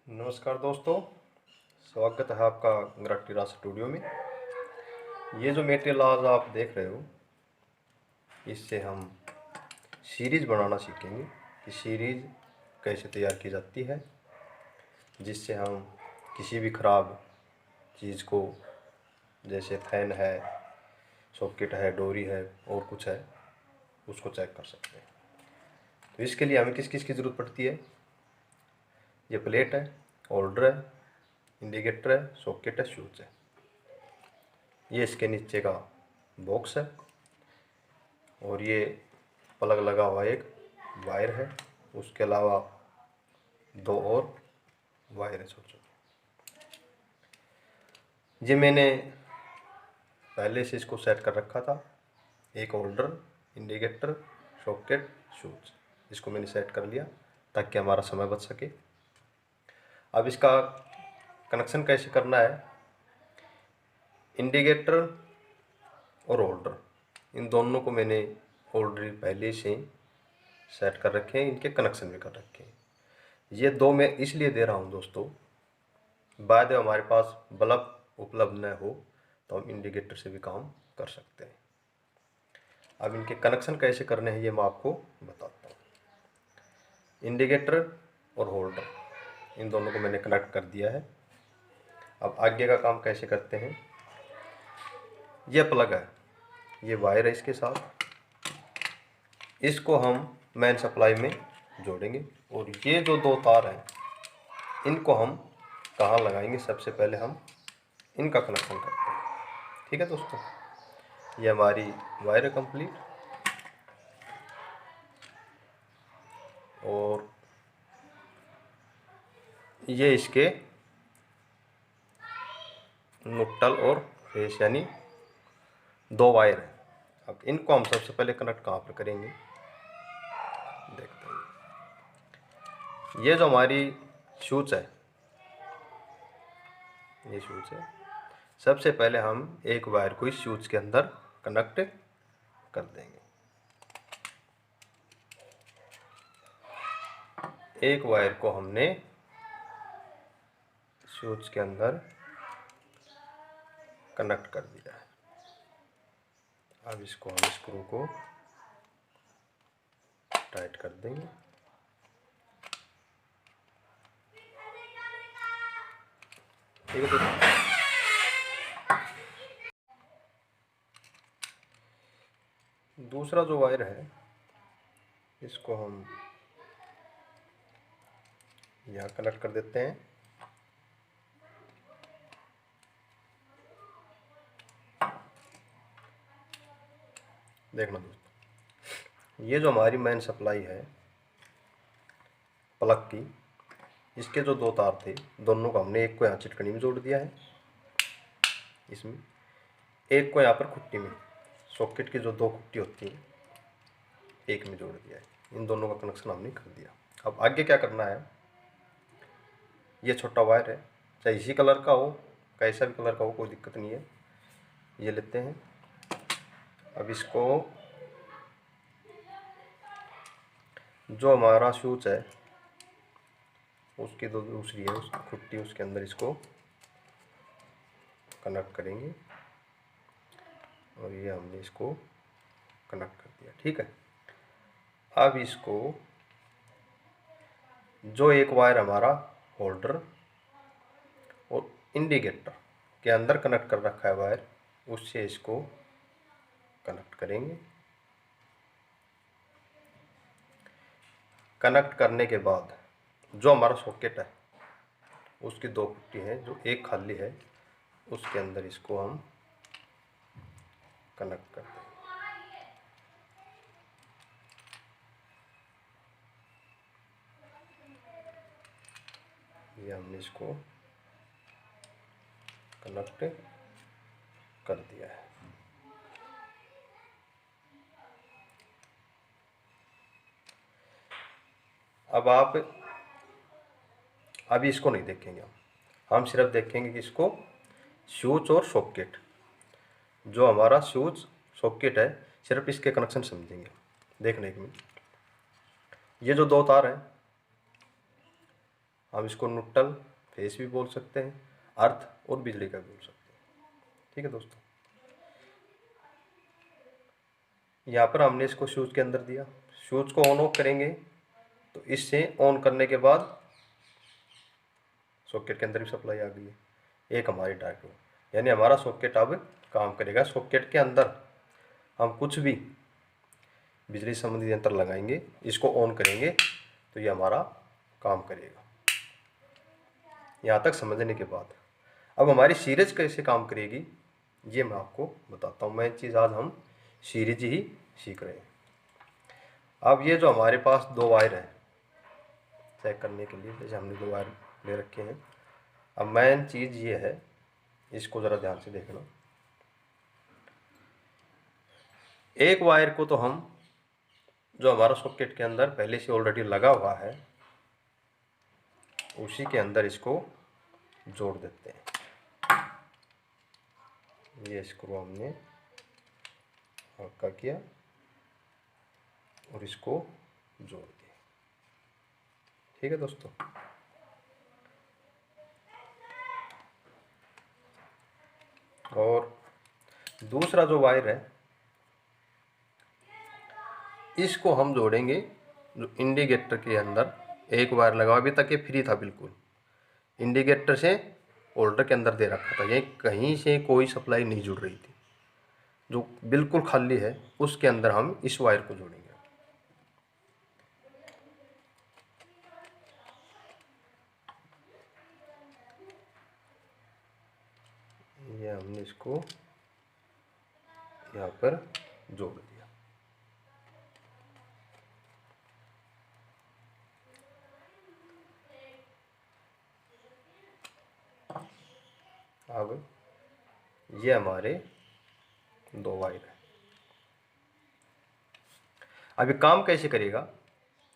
नमस्कार दोस्तों, स्वागत है आपका ग्राटीरा स्टूडियो में। ये जो मटेरियल आज आप देख रहे हो, इससे हम सीरीज़ बनाना सीखेंगे कि सीरीज़ कैसे तैयार की जाती है, जिससे हम किसी भी ख़राब चीज़ को, जैसे फैन है, सॉकेट है, डोरी है और कुछ है, उसको चेक कर सकते हैं। तो इसके लिए हमें किस किस की ज़रूरत पड़ती है? ये प्लेट है, होल्डर है, इंडिकेटर है, सॉकेट है, स्विच है। ये इसके नीचे का बॉक्स है और ये प्लग लगा हुआ एक वायर है। उसके अलावा दो और वायर है छोटे छोटे। ये मैंने पहले से इसको सेट कर रखा था। एक होल्डर, इंडिकेटर, सॉकेट, स्विच, इसको मैंने सेट कर लिया ताकि हमारा समय बच सके। अब इसका कनेक्शन कैसे करना है? इंडिकेटर और होल्डर, इन दोनों को मैंने ऑलरेडी पहले से सेट कर रखे हैं, इनके कनेक्शन भी कर रखे हैं। ये दो मैं इसलिए दे रहा हूँ दोस्तों, बाद में हमारे पास बल्ब उपलब्ध न हो तो हम इंडिकेटर से भी काम कर सकते हैं। अब इनके कनेक्शन कैसे करने हैं ये मैं आपको बताता हूँ। इंडिकेटर और होल्डर, इन दोनों को मैंने कनेक्ट कर दिया है। अब आगे का काम कैसे करते हैं? ये प्लग है, ये वायर है, इसके साथ इसको हम मेन सप्लाई में जोड़ेंगे और ये जो दो तार हैं इनको हम कहाँ लगाएंगे? सबसे पहले हम इनका कनेक्शन करते हैं। ठीक है दोस्तों, ये हमारी वायर है कंप्लीट। और ये इसके न्यूट्रल और फेस यानी दो वायर हैं। अब इनको हम सबसे पहले कनेक्ट कहाँ पर करेंगे देखते हैं। ये जो हमारी स्विच है, ये स्विच है। सबसे पहले हम एक वायर को इस स्विच के अंदर कनेक्ट कर देंगे। एक वायर को हमने स्विच के अंदर कनेक्ट कर दिया है। अब इसको हम स्क्रू को टाइट कर देंगे। ठीक है दोस्तों, दूसरा जो वायर है इसको हम यहाँ कनेक्ट कर देते हैं। देखना दोस्तों, ये जो हमारी मेन सप्लाई है प्लग की, इसके जो दो तार थे दोनों को हमने एक को यहाँ चिटकनी में जोड़ दिया है, इसमें एक को यहाँ पर खुट्टी में, सॉकेट की जो दो खुट्टी होती है एक में जोड़ दिया है। इन दोनों का कनेक्शन हमने कर दिया। अब आगे क्या करना है? ये छोटा वायर है, चाहे इसी कलर का हो, कैसा भी कलर का हो, कोई दिक्कत नहीं है। ये लेते हैं। अब इसको जो हमारा स्विच है उसकी दो दूसरी है उसकी खुट्टी, उसके अंदर इसको कनेक्ट करेंगे और ये हमने इसको कनेक्ट कर दिया। ठीक है, अब इसको जो एक वायर हमारा होल्डर और इंडिकेटर के अंदर कनेक्ट कर रखा है वायर, उससे इसको कनेक्ट करेंगे। कनेक्ट करने के बाद जो हमारा सॉकेट है उसकी दो पुट्टी हैं, जो एक खाली है उसके अंदर इसको हम कनेक्ट कर देंगे। ये हमने इसको कनेक्ट कर दिया है। अब आप अभी इसको नहीं देखेंगे, हम सिर्फ देखेंगे कि इसको स्विच और सॉकेट, जो हमारा स्विच सॉकेट है सिर्फ इसके कनेक्शन समझेंगे। देखने के लिए ये जो दो तार हैं हम इसको न्यूट्रल फेस भी बोल सकते हैं, अर्थ और बिजली का भी बोल सकते हैं। ठीक है दोस्तों, यहाँ पर हमने इसको स्विच के अंदर दिया, स्विच को ऑन ऑफ करेंगे तो इससे ऑन करने के बाद सॉकेट के अंदर भी सप्लाई आ गई है, एक हमारी डायरेक्ट, यानी हमारा सॉकेट अब काम करेगा। सॉकेट के अंदर हम कुछ भी बिजली संबंधी यंत्र लगाएंगे, इसको ऑन करेंगे तो ये हमारा काम करेगा। यहाँ तक समझने के बाद अब हमारी सीरीज कैसे काम करेगी ये मैं आपको बताता हूँ। मेन चीज़ आज हम सीरीज ही सीख रहे हैं। अब ये जो हमारे पास दो वायर हैं चेक करने के लिए, जैसे हमने दो वायर ले रखे हैं। अब मेन चीज़ ये है, इसको ज़रा ध्यान से देखना। एक वायर को तो हम जो हमारा सॉकेट के अंदर पहले से ऑलरेडी लगा हुआ है उसी के अंदर इसको जोड़ देते हैं। ये स्क्रू हमने हल्का किया और इसको जोड़ दिया। ठीक है दोस्तों, और दूसरा जो वायर है इसको हम जोड़ेंगे जो इंडिकेटर के अंदर एक वायर लगा, अभी तक ये फ्री था बिल्कुल, इंडिकेटर से होल्डर के अंदर दे रखा था, ये कहीं से कोई सप्लाई नहीं जुड़ रही थी, जो बिल्कुल खाली है उसके अंदर हम इस वायर को जोड़ेंगे। ये हमने इसको यहाँ पर जोड़ दिया। अब ये हमारे दो वायर है। अभी काम कैसे करेगा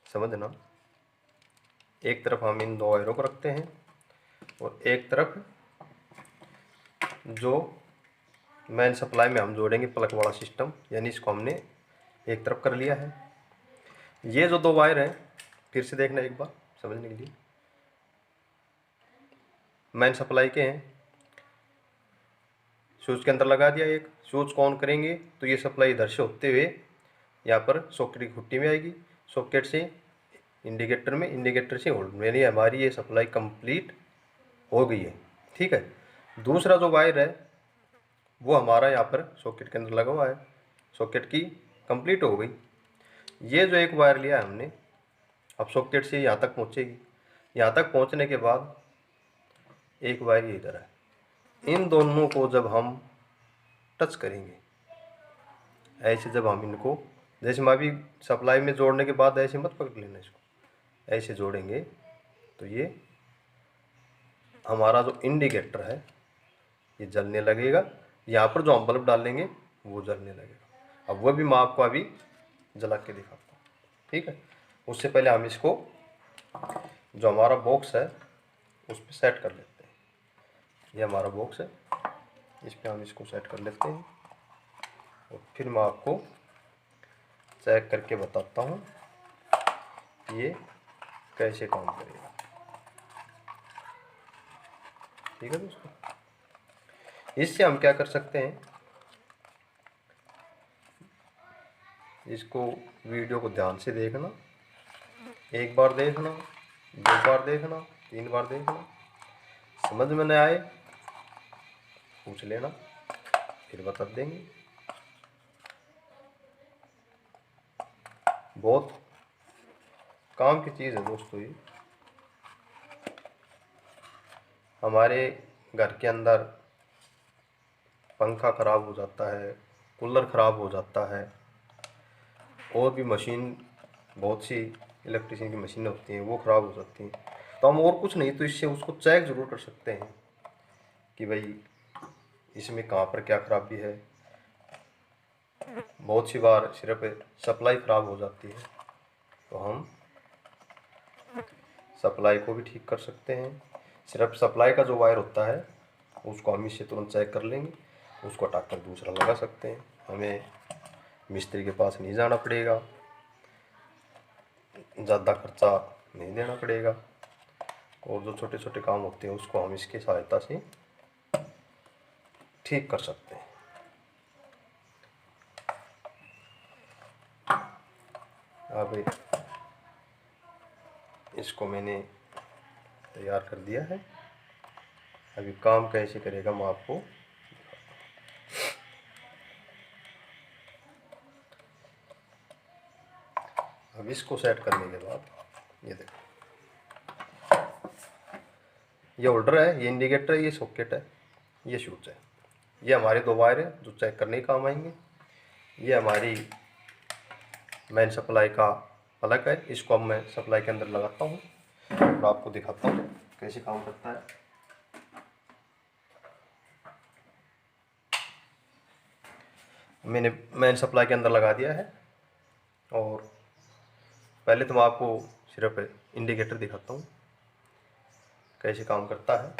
समझना। एक तरफ हम इन दो वायरों को रखते हैं और एक तरफ जो मेन सप्लाई में हम जोड़ेंगे प्लग वाला सिस्टम, यानी इसको हमने एक तरफ कर लिया है। ये जो दो वायर हैं फिर से देखना एक बार समझने के लिए, मेन सप्लाई के हैं, स्विच के अंदर लगा दिया। एक स्विच को ऑन करेंगे तो ये सप्लाई इधर से होते हुए यहाँ पर सॉकेट की खुट्टी में आएगी, सॉकेट से इंडिकेटर में, इंडिकेटर से होल्डर में, यानी हमारी ये सप्लाई कंप्लीट हो गई है। ठीक है, दूसरा जो वायर है वो हमारा यहाँ पर सॉकेट के अंदर लगा हुआ है, सॉकेट की कंप्लीट हो गई। ये जो एक वायर लिया है हमने, अब सॉकेट से यहाँ तक पहुँचेगी, यहाँ तक पहुँचने के बाद एक वायर ये इधर है। इन दोनों को जब हम टच करेंगे, ऐसे जब हम इनको, जैसे मैं अभी सप्लाई में जोड़ने के बाद ऐसे मत पकड़ लेना, इसको ऐसे जोड़ेंगे तो ये हमारा जो इंडिकेटर है ये जलने लगेगा। यहाँ पर जो हम बल्ब डालेंगे वो जलने लगेगा। अब वह भी मैं आपको अभी जला के दिखाता हूँ। ठीक है, उससे पहले हम इसको जो हमारा बॉक्स है उस पर सेट कर लेते हैं। ये हमारा बॉक्स है, इस पर हम इसको सेट कर लेते हैं और फिर मैं आपको चेक करके बताता हूँ ये कैसे काम करेगा। ठीक है दोस्तों, इससे हम क्या कर सकते हैं, इसको वीडियो को ध्यान से देखना, एक बार देखना, दो बार देखना, तीन बार देखना, समझ में न आए पूछ लेना, फिर बता देंगे। बहुत काम की चीज़ है दोस्तों ये। हमारे घर के अंदर पंखा ख़राब हो जाता है, कूलर ख़राब हो जाता है, और भी मशीन, बहुत सी इलेक्ट्रिशियन की मशीनें होती हैं वो ख़राब हो जाती हैं, तो हम और कुछ नहीं तो इससे उसको चेक ज़रूर कर सकते हैं कि भाई इसमें कहाँ पर क्या खराबी है। बहुत सी बार सिर्फ सप्लाई ख़राब हो जाती है तो हम सप्लाई को भी ठीक कर सकते हैं। सिर्फ सप्लाई का जो वायर होता है उसको हम इससे तुरंत चेक कर लेंगे, उसको हटाकर दूसरा लगा सकते हैं। हमें मिस्त्री के पास नहीं जाना पड़ेगा, ज़्यादा खर्चा नहीं देना पड़ेगा, और जो छोटे छोटे काम होते हैं उसको हम इसकी सहायता से ठीक कर सकते हैं। अब इसको मैंने तैयार कर दिया है। अभी काम कैसे करेगा मैं आपको, अब इसको सेट करने के बाद ये देखो, ये होल्डर है, ये इंडिकेटर है, ये सॉकेट है, ये स्विच है, ये हमारे दो वायर है जो चेक करने के काम आएंगे। ये हमारी मेन सप्लाई का प्लग है, इसको अब मैं सप्लाई के अंदर लगाता हूँ और आपको दिखाता हूँ कैसे काम करता है। मैंने मेन सप्लाई के अंदर लगा दिया है और पहले तो मैं आपको सिर्फ इंडिकेटर दिखाता हूँ कैसे काम करता है।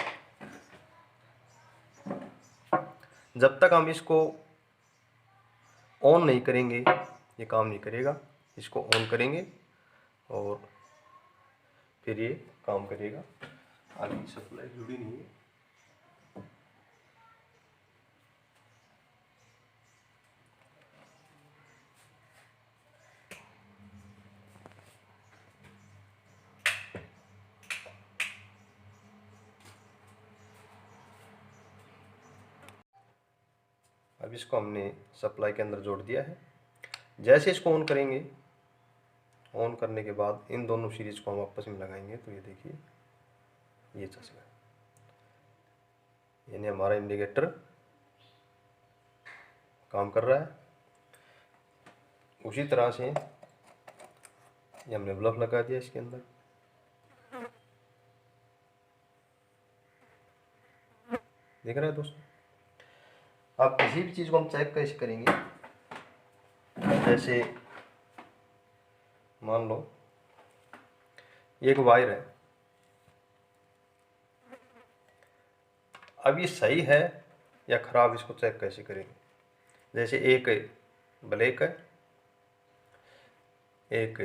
जब तक हम इसको ऑन नहीं करेंगे ये काम नहीं करेगा, इसको ऑन करेंगे और फिर ये काम करेगा। आगे सप्लाई जुड़ी नहीं है। अब इसको हमने सप्लाई के अंदर जोड़ दिया है। जैसे इसको ऑन करेंगे, ऑन करने के बाद इन दोनों सीरीज को हम आपस में लगाएंगे तो ये देखिए ये चलेगा, यानी हमारा इंडिकेटर काम कर रहा है। उसी तरह से ये हमने बल्ब लगा दिया इसके अंदर, देख रहे हैं दोस्तों। अब किसी भी चीज़ को हम चेक कैसे करेंगे, जैसे मान लो ये एक वायर है, अब ये सही है या ख़राब इसको चेक कैसे करेंगे। जैसे एक ब्लैक है, एक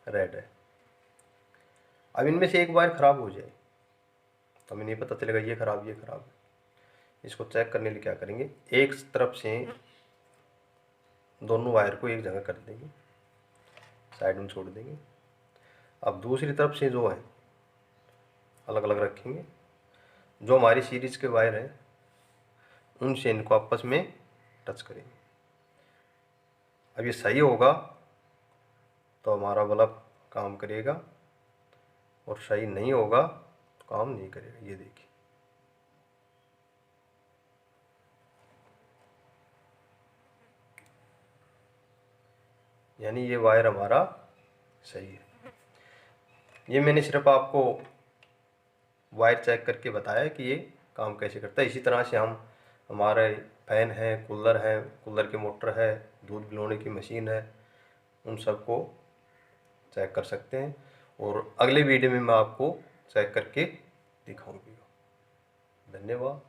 रेड है, अब इनमें से एक वायर ख़राब हो जाए तो हमें नहीं पता चलेगा ये ख़राब ये ख़राब है। इसको चेक करने के लिए क्या करेंगे, एक तरफ से दोनों वायर को एक जगह कर देंगे, साइड में छोड़ देंगे। अब दूसरी तरफ से जो है अलग अलग रखेंगे, जो हमारी सीरीज के वायर हैं उनसे इनको आपस में टच करेंगे। अब ये सही होगा तो हमारा बल्ब काम करेगा और सही नहीं होगा तो काम नहीं करेगा। ये देखिए, यानी ये वायर हमारा सही है। ये मैंने सिर्फ आपको वायर चेक करके बताया कि ये काम कैसे करता है। इसी तरह से हम हमारे फैन है, कूलर की मोटर है, दूध पिलाने की मशीन है, उन सबको चेक कर सकते हैं। और अगले वीडियो में मैं आपको चेक करके दिखाऊंगी। धन्यवाद।